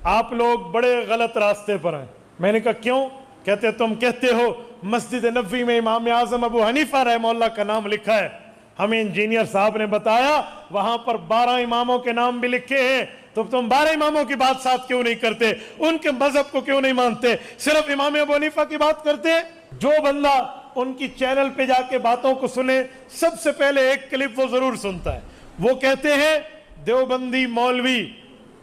آپ لوگ بڑے غلط راستے پر ہیں۔ میں نے کہا کیوں؟ کہتے تم کہتے ہو مسجد نبوی میں امام اعظم ابو حنیفہ رحمہ اللہ کا نام لکھا ہے، ہمیں انجینئر صاحب نے بتایا وہاں پر 12 اماموں کے نام بھی لکھے ہیں، تو تم 12 اماموں کی بات ساتھ کیوں نہیں کرتے؟ ان کے مذہب کو کیوں نہیں مانتے؟ صرف امام ابو حنیفہ کی بات کرتے ہیں۔ جو بندہ ان کی چینل پہ جا کے باتوں کو سنے، سب سے پہلے ایک کلپ وہ ضرور سنتا ہے۔ وہ کہتے ہیں دیوبندی مولوی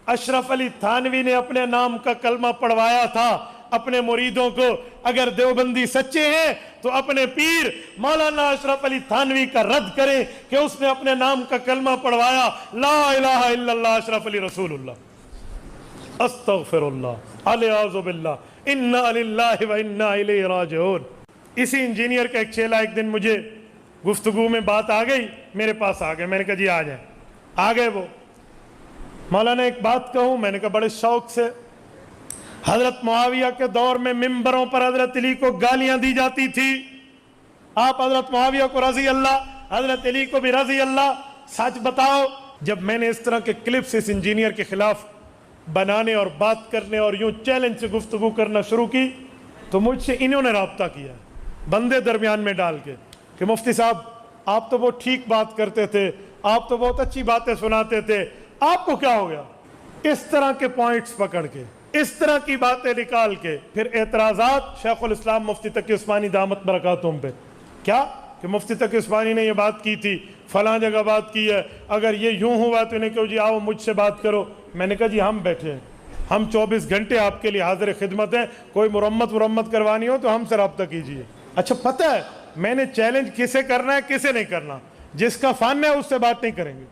اشرف علی تھانوی نے اپنے نام کا کلمہ پڑھوایا تھا اپنے مریدوں کو، اگر دیوبندی سچے ہیں تو اپنے پیر مولانا اشرف علی تھانوی کا رد کریں کہ اس نے اپنے نام کا کلمہ پڑھوایا لا الہ الا اللہ اشرف علی رسول اللہ، استغفر اللہ، الیاذ باللہ، انا للہ و انا الیہ راجعون۔ اسی انجینئر کا ایک چیلا ایک دن مجھے گفتگو میں بات آ گئی، میرے پاس آ گئے، میں نے کہا جی آ جائیں۔ آ گئے وہ، مولانا ایک بات کہوں؟ میں نے کہا بڑے شوق سے۔ حضرت معاویہ کے دور میں ممبروں پر حضرت علی کو گالیاں دی جاتی تھی، آپ حضرت معاویہ کو رضی اللہ، حضرت علی کو بھی رضی اللہ، سچ بتاؤ۔ جب میں نے اس طرح کے کلپس اس انجینئر کے خلاف بنانے اور بات کرنے اور یوں چیلنج سے گفتگو کرنا شروع کی تو مجھ سے انہوں نے رابطہ کیا بندے درمیان میں ڈال کے کہ مفتی صاحب آپ تو بہت ٹھیک بات کرتے تھے، آپ تو بہت اچھی باتیں سناتے تھے، آپ کو کیا ہو گیا؟ اس طرح کے پوائنٹس پکڑ کے، اس طرح کی باتیں نکال کے پھر اعتراضات شیخ الاسلام مفتی تقی عثمانی دامت برکاتہم پہ، کیا کہ مفتی تقی عثمانی نے یہ بات کی تھی، فلاں جگہ بات کی ہے، اگر یہ یوں ہوا تو انہیں کہو جی آؤ مجھ سے بات کرو۔ میں نے کہا جی ہم بیٹھے ہیں، ہم 24 گھنٹے آپ کے لیے حاضر خدمت ہیں، کوئی مرمت کروانی ہو تو ہم سے رابطہ کیجیے۔ اچھا پتہ ہے میں نے چیلنج کسے کرنا ہے کسے نہیں کرنا؟ جس کا فن ہے اس سے بات نہیں کریں گے،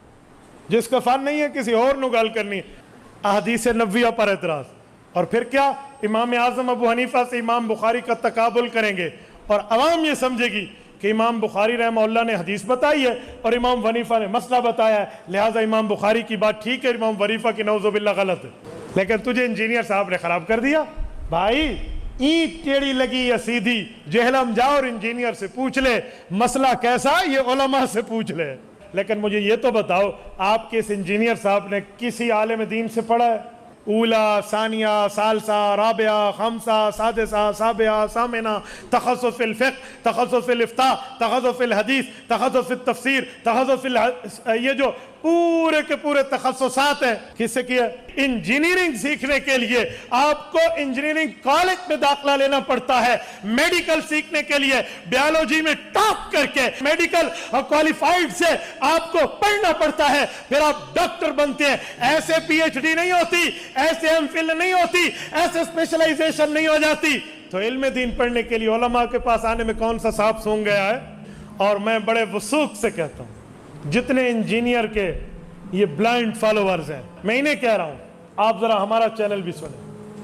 جس کا فن نہیں ہے کسی اور نو گل کرنی ہے۔ احادیث نبویہ پر اعتراض، اور پھر کیا امام اعظم ابو حنیفہ سے امام بخاری کا تقابل کریں گے، اور عوام یہ سمجھے گی کہ امام بخاری رحمہ اللہ نے حدیث بتائی ہے اور امام حنیفہ نے مسئلہ بتایا ہے، لہٰذا امام بخاری کی بات ٹھیک ہے، امام حنیفہ کی نعوذ باللہ غلط ہے۔ لیکن تجھے انجینئر صاحب نے خراب کر دیا۔ بھائی اینٹ ٹیڑھی لگی یا سیدھی، جہلم جا اور انجینئر سے پوچھ لے مسئلہ کیسا، یہ علماء سے پوچھ لے۔ لیکن مجھے یہ تو بتاؤ آپ کے اس انجینئر صاحب نے کسی عالم دین سے پڑھا ہے؟ اولا، ثانیہ، ثالثہ، رابعہ، خمسہ، سادسہ، سابعہ، ثامنہ، تخصص فی الفقہ، تخصص فی الافتاء، تخصص فی الحدیث، تخصص فی التفسیر، تخصص فی یہ جو پورے کے پورے تخصصات ہیں کس سے کیا؟ انجینئرنگ سیکھنے کے لیے آپ کو انجینئرنگ کالج میں داخلہ لینا پڑتا ہے، میڈیکل سیکھنے کے لیے بیالوجی میں ٹاپ کر کے میڈیکل کوالیفائیڈ سے آپ کو پڑھنا پڑتا ہے، پھر آپ ڈاکٹر بنتے ہیں۔ ایسے پی ایچ ڈی نہیں ہوتی، ایسے ایم فل نہیں ہوتی، ایسے اسپیشلائزیشن نہیں ہو جاتی۔ تو علم دین پڑھنے کے لیے علماء کے پاس آنے میں کون سا سانپ سونگ گیا ہے؟ اور میں بڑے وثوق سے کہتا ہوں جتنے انجینئر کے یہ بلائنڈ فالوورز ہیں، میں انہیں کہہ رہا ہوں آپ ذرا ہمارا چینل بھی سنیں،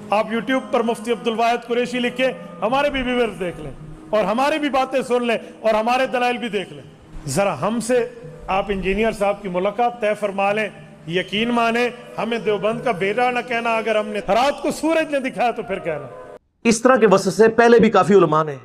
آپ یوٹیوب پر مفتی عبدالواحد قریشی لکھیں، ہمارے بھی ویورز دیکھ لیں اور ہماری بھی باتیں سن لیں اور ہمارے دلائل بھی دیکھ لیں۔ ذرا ہم سے آپ انجینئر صاحب کی ملاقات طے فرما لیں، یقین مانیں ہمیں دیوبند کا بیٹا نہ کہنا، اگر ہم نے رات کو سورج نے دکھایا تو پھر کہنا۔ اس طرح کے وسوسے پہلے بھی کافی علماء نے،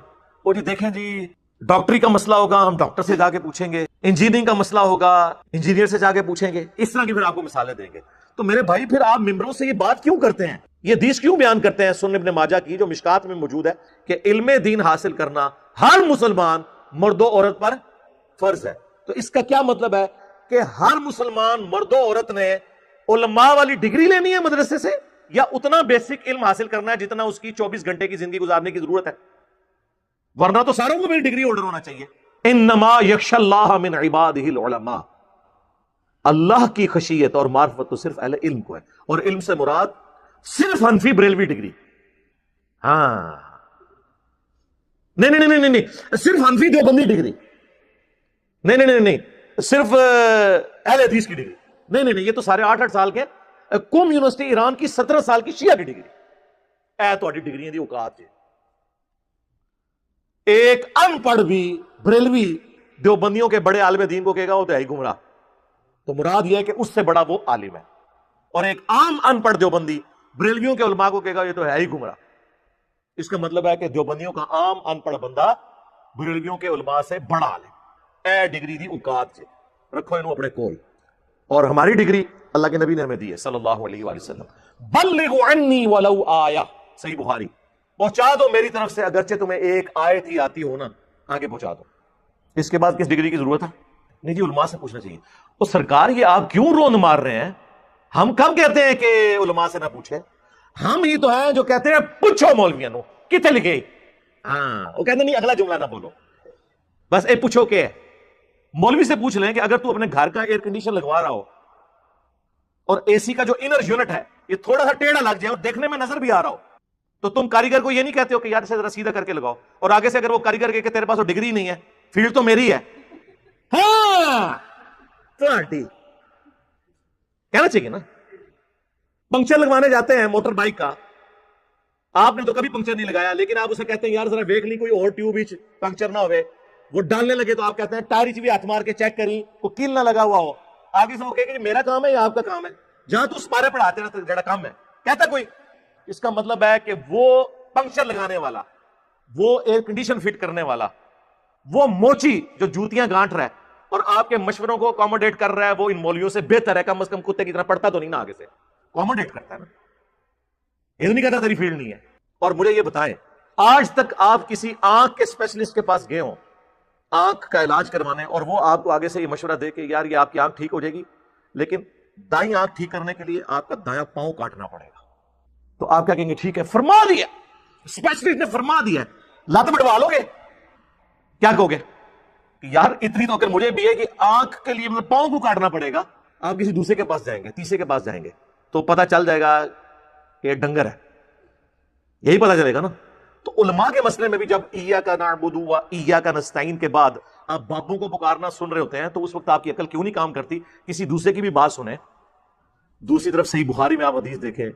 وہ جی دیکھیں جی ڈاکٹری کا مسئلہ ہوگا ہم ڈاکٹر سے جا کے پوچھیں گے، انجینئرنگ کا مسئلہ ہوگا انجینئر سے جا کے پوچھیں گے، اس طرح کی پھر آپ کو مثالیں دیں گے۔ تو میرے بھائی پھر آپ ممبروں سے یہ بات کیوں کرتے ہیں، یہ حدیث کیوں بیان کرتے ہیں سنن ابن ماجہ کی جو مشکات میں موجود ہے کہ علم دین حاصل کرنا ہر مسلمان مرد و عورت پر فرض ہے؟ تو اس کا کیا مطلب ہے کہ ہر مسلمان مرد و عورت نے علماء والی ڈگری لینی ہے مدرسے سے، یا اتنا بیسک علم حاصل کرنا ہے جتنا اس کی 24 گھنٹے کی زندگی گزارنے کی ضرورت ہے؟ ورنہ تو ساروں کو بھی ڈگری ہولڈر ہونا چاہیے۔ انما یخشی اللہ من عبادہ العلماء، اللہ کی خشیت اور معرفت تو صرف اہل علم کو ہے، اور علم سے مراد صرف حنفی بریلوی ڈگری، ہاں نہیں صرف حنفی دیوبندی ڈگری نہیں صرف اہل حدیث کی ڈگری نہیں یہ تو سارے 8 سال کے قوم یونیورسٹی ایران کی 17 سال کی شیعہ کی ڈگری، اے تہاڈی ڈگریاں دی اوقات جی۔ ایک ان پڑھ بھی بریلوی دیوبندیوں کے بڑے عالم دین کو کہے گا وہ تو ہے ہی گمراہ، تو مراد یہ ہے کہ اس سے بڑا وہ عالم ہے، اور ایک عام ان پڑھ دیوبندی بریلویوں کے علماء کو کہے گا یہ تو ہے ہی گمراہ۔ اس کا مطلب ہے کہ دیوبندیوں کا عام ان پڑھ بندہ بریلویوں کے علماء سے بڑا عالم، اے ڈگری دی اوقات سے رکھو انہوں اپنے کول۔ اور ہماری ڈگری اللہ کے نبی نے ہمیں دی ہے صلی اللہ علیہ وآلہ وسلم. بلغوا عنی ولو آیہ، صحیح بخاری. پہنچا دو میری طرف سے اگرچہ تمہیں ایک آیت ہی آتی ہو نا، آگے پہنچا دو. اس کے بعد کس ڈگری کی ضرورت ہے؟ نہیں جی، علماء سے پوچھنا چاہیے. اور سرکار یہ آپ کیوں روند مار رہے ہیں؟ ہم کب کہتے ہیں کہ علماء سے نہ پوچھیں؟ ہم ہی تو ہیں جو کہتے ہیں پوچھو مولویوں نو کتنے لکھے. ہاں، وہ کہتے نہیں اگلا جملہ نہ بولو، بس اے پوچھو کہ مولوی سے پوچھ لیں کہ اگر تو اپنے گھر کا ایئر کنڈیشن لگوا رہا ہو اور اے سی کا جو انر یونٹ ہے یہ تھوڑا سا ٹیڑھا لگ جائے اور دیکھنے میں نظر بھی آ رہا ہو، تو تم کاریگر کو یہ نہیں کہتے ہو کہ یار اسے ذرا سیدھا کر کے لگاؤ، اور آگے سے اگر وہ کاریگر کہ تیرے پاس وہ ڈگری نہیں ہے، فیلڈ تو میری ہے. ہاں کہنا چاہیے نا. پنکچر لگوانے جاتے ہیں موٹر بائک کا، آپ نے تو کبھی پنکچر نہیں لگایا، لیکن آپ اسے کہتے ہیں یار ذرا دیکھ لی کوئی اور ٹیوب ہی پنکچر نہ ہوئے. وہ ڈالنے لگے تو آپ کہتے ہیں ٹائر بھی ہاتھ مار کے چیک کری کوئی کیل نہ لگا ہوا ہو. آگے سے وہ کہے کہ میرا کام ہے یا آپ کا کام ہے؟ جہاں تو اس بارے پڑھاتے رہتے جڑا کام ہے کہتا کوئی. اس کا مطلب ہے کہ وہ پنکچر لگانے والا، وہ ایئر کنڈیشن فٹ کرنے والا، وہ موچی جو جوتیاں گانٹ رہا ہے اور آپ کے مشوروں کو اکوموڈیٹ کر رہا ہے، وہ ان مولویوں سے بہتر ہے. کم از کم کتے کی طرح پڑھتا تو نہیں نا، آگے سے اکوموڈیٹ کرتا ہے نا. یہ تو نہیں کہتا تیری فیلڈ نہیں ہے. اور مجھے یہ بتائیں، آج تک آپ کسی آنکھ کے اسپیشلسٹ کے پاس گئے ہوں آنکھ کا علاج کروانے، اور وہ آپ کو آگے سے یہ مشورہ دے کہ یار یہ آپ کی آنکھ ٹھیک ہو جائے گی، لیکن دائیں آنکھ ٹھیک کرنے کے لیے آپ کا دایاں پاؤں کاٹنا پڑے گا، تو آپ کیا کہیں گے؟ ٹھیک ہے، فرما دیا، اسپیشلسٹ نے فرما دیا، لات بڑھوا لو گے؟ کیا کہو گے کہ یار اتنی تو اگر مجھے بھی ہے کہ آنکھ کے لیے مطلب پاؤں کو کاٹنا پڑے گا، آپ کسی دوسرے کے پاس جائیں گے، تیسرے کے پاس جائیں گے تو پتہ چل جائے گا کہ یہ ڈنگر ہے، یہی پتہ چلے گا نا. تو علماء کے مسئلے میں بھی جب ایاک نعبد و ایاک نستعین کے بعد آپ باپوں کو پکارنا سن رہے ہوتے ہیں تو اس وقت آپ کی عقل کیوں نہیں کام کرتی؟ کسی دوسرے کی بھی بات سنیں. دوسری طرف صحیح بخاری میں آپ حدیث دیکھیں،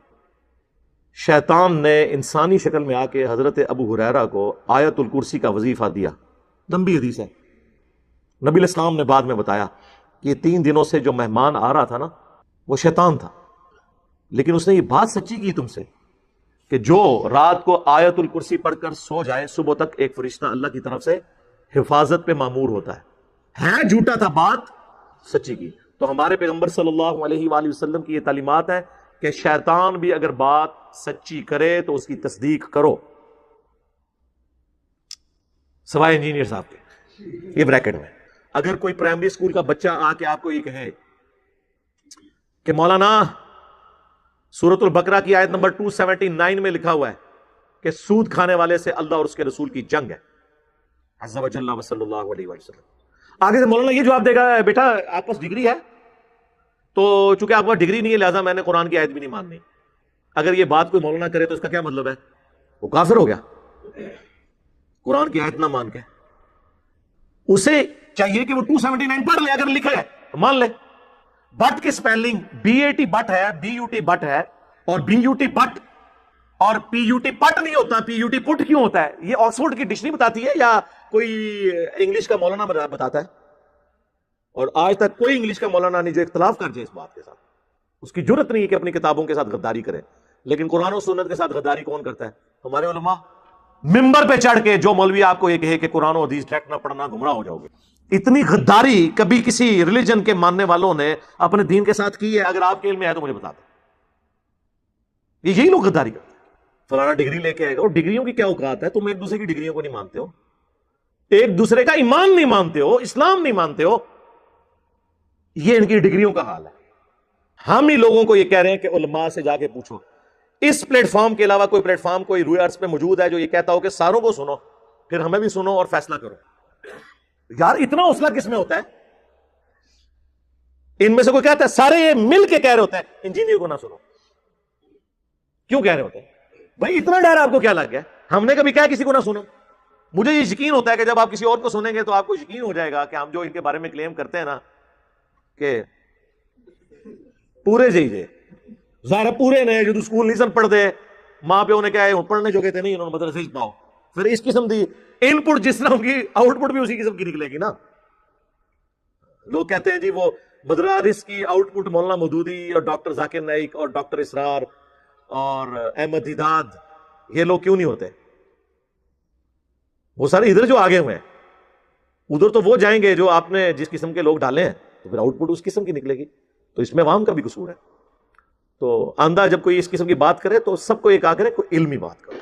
شیطان نے انسانی شکل میں آ کے حضرت ابو ہریرہ کو آیت الکرسی کا وظیفہ دیا. لمبی حدیث ہے. نبی علیہ السلام نے بعد میں بتایا کہ یہ 3 دنوں سے جو مہمان آ رہا تھا نا وہ شیطان تھا، لیکن اس نے یہ بات سچی کی تم سے کہ جو رات کو آیت الکرسی پڑھ کر سو جائے صبح تک ایک فرشتہ اللہ کی طرف سے حفاظت پہ مامور ہوتا ہے. جھوٹا تھا، بات سچی کی. تو ہمارے پیغمبر صلی اللہ علیہ وآلہ وسلم کی یہ تعلیمات ہیں کہ شیطان بھی اگر بات سچی کرے تو اس کی تصدیق کرو، سوائے انجینئر صاحب کے. یہ بریکٹ میں اگر کوئی پرائمری اسکول کا بچہ آ کے آپ کو یہ کہے کہ مولانا سورۃ البقرہ کی آیت نمبر 279 میں لکھا ہوا ہے کہ سود کھانے والے سے اللہ اور اس کے رسول کی جنگ ہے، عز و جل و صلی اللہ علیہ وسلم، آگے سے مولانا یہ جواب دے گا بیٹا آپ پاس ڈگری ہے تو چونکہ آپ پاس ڈگری نہیں ہے لہٰذا میں نے قرآن کی آیت بھی نہیں ماننی. اگر یہ بات کوئی مولانا کرے تو اس کا کیا مطلب ہے؟ وہ کافر ہو گیا قرآن کی آیت نہ مان کے. اسے چاہیے کہ وہ 279 پڑھ لے، اگر لکھا ہے مان لے. بٹ کی سپیلنگ BAT بٹ ہے، BUT بٹ ہے، اور BUT بٹ اور PUT پٹ نہیں ہوتا، PUT پٹ کیوں ہوتا ہے؟ یہ آکسفورڈ کی ڈکشنری بتاتی ہے یا کوئی انگلش کا مولانا بتاتا ہے؟ اور آج تک کوئی انگلش کا مولانا نہیں جو اختلاف کر جائے اس بات کے ساتھ. اس کی جرت نہیں ہے کہ اپنی کتابوں کے ساتھ غداری کرے. لیکن قرآن و سنت کے ساتھ غداری کون کرتا ہے؟ ہمارے علماء. ممبر پہ چڑھ کے جو مولوی آپ کو یہ کہے کہ قرآن و حدیث ڈائریکٹ نہ پڑھنا گمراہ ہو جاؤ گے. اتنی غداری کبھی کسی ریلیجن کے ماننے والوں نے اپنے دین کے ساتھ کی ہے؟ اگر آپ کے علم میں ہے تو مجھے بتا دیں. یہی لوگ غداری کرتے ہیں. فلانا ڈگری لے کے آئے گا، اور ڈگریوں کی کیا اوقات ہے؟ تم ایک دوسرے کی ڈگریوں کو نہیں مانتے ہو، ایک دوسرے کا ایمان نہیں مانتے ہو، اسلام نہیں مانتے ہو. یہ ان کی ڈگریوں کا حال ہے. ہم ہی لوگوں کو یہ کہہ رہے ہیں کہ علماء سے جا کے پوچھو. اس پلیٹ فارم کے علاوہ کوئی پلیٹ فارم کوئی روئے ارض پہ موجود ہے جو یہ کہتا ہو کہ ساروں کو سنو پھر ہمیں بھی سنو اور فیصلہ کرو؟ یار اتنا حوصلہ کس میں ہوتا ہے؟ ان میں سے کوئی کہتا ہے سارے یہ مل کے کہہ رہے ہوتے ہیں انجینئر کو نہ سنو. کیوں کہہ رہے ہوتے ہیں بھائی؟ اتنا ڈر آپ کو کیا لگ گیا؟ ہم نے کبھی کہا کسی کو نہ سنو؟ مجھے یہ یقین ہوتا ہے کہ جب آپ کسی اور کو سنیں گے تو آپ کو یقین ہو جائے گا کہ ہم جو ان کے بارے میں کلیم کرتے ہیں نا کہ پورے جی ظاہر پورے نے جو اسکول نہیں سن پڑھتے، ماں پیو نے کہا پڑھنے جو کہتے نہیں، انہوں نے مدرسے پاؤ، پھر اس قسم دی ان پٹ جس طرح کی آؤٹ پٹ بھی اسی قسم کی نکلے گی نا. لوگ کہتے ہیں جی وہ مدارس کی آؤٹ پٹ مولانا مودودی اور ڈاکٹر ذاکر نائک اور ڈاکٹر اسرار اور احمد دیداد، یہ لوگ کیوں نہیں ہوتے؟ وہ سارے ادھر جو آگے ہوئے ہیں ادھر تو وہ جائیں گے جو آپ نے جس قسم کے لوگ ڈالے ہیں، تو پھر آؤٹ پٹ اس قسم کی نکلے گی. تو اس میں عوام کا بھی قصور ہے. تو آندہ جب کوئی اس قسم کی بات کرے تو سب کو ایک آ کرے کوئی علمی بات کرو.